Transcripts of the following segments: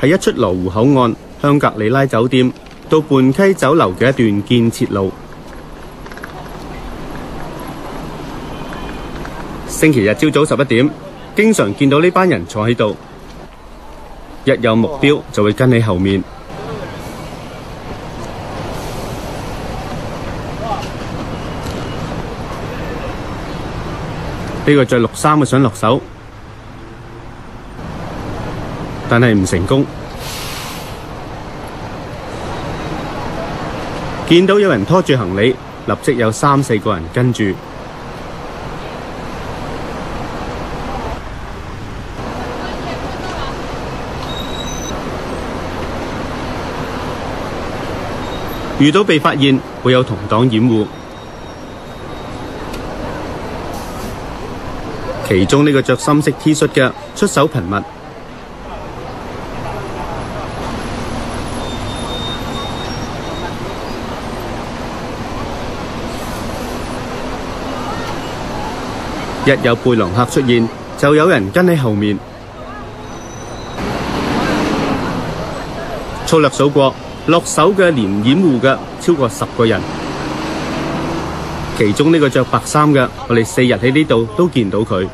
係一出羅湖口岸香格里拉酒店到泮溪酒樓嘅一段建設路。星期日朝早11點，經常見到呢班人坐喺度，一有目標就會跟喺後面。呢個着綠衫嘅想落手，但係唔成功。見到有人拖住行李，立即有3、4個人跟住。遇到被發現，會有同黨掩護。其中呢個着深色 T 恤嘅出手頻密，一有背囊客出現，就有人跟喺後面。粗略數過，落手嘅連掩護嘅超過10個人。其中呢個着白衫嘅，我哋4日喺呢度都見到佢。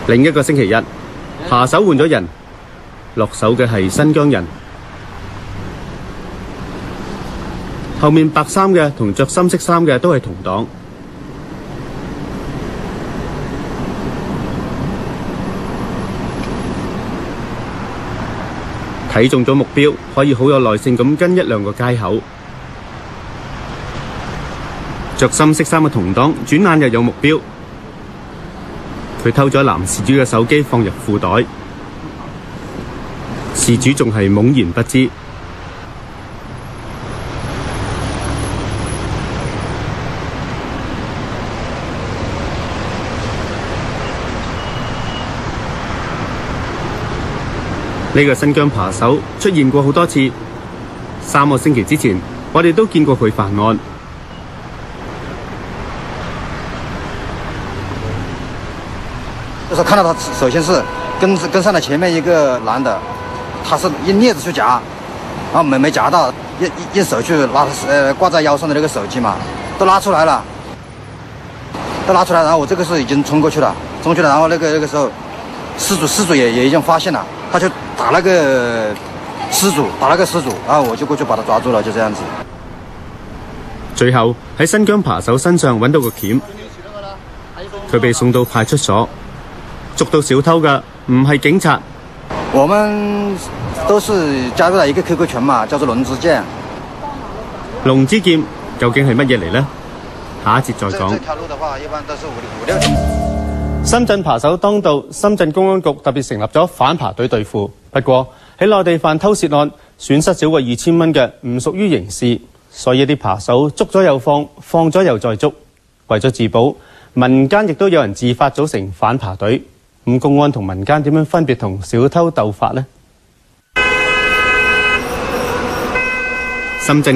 另一個星期日，扒手換咗人，落手嘅係新疆人。後面白衫嘅同着深色衫嘅都係同黨。睇中咗目標，可以好有耐性咁跟1、2個街口。着深色衫嘅同黨轉眼又有目標，佢偷咗男事主嘅手機放入褲袋，事主仲係懵然不知。呢個新疆扒手出現過好多次，3個星期之前，我哋都見過佢犯案。就是看到他，首先是跟上了前面一個男的，他是一镊子去夾，然後沒夾到，一手去拿掛在腰上的那個手機嘛，都拿出來了，然後我這個是已經衝過去了，然後那個時候，失主也已經發現了，他就打那個失主，然後我就過去把他抓住了，就這樣子。最後喺新疆扒手身上揾到個鉗，佢被送到派出所。捉到小偷嘅唔係警察。我們都是加入了一個 QQ 群嘛，叫做龍之劍。龍之劍究竟係乜嘢嚟呢？下一節再講。這條路的話，一般都是5、6年。深圳扒手當道，深圳公安局特別成立咗反扒隊對付。不過喺內地犯偷竊案，損失少過2000蚊嘅唔屬於刑事，所以啲扒手捉咗又放，放咗又再捉。為咗自保，民間亦都有人自發組成反扒隊。咁公安同民間點樣分別同小偷鬥法呢？深圳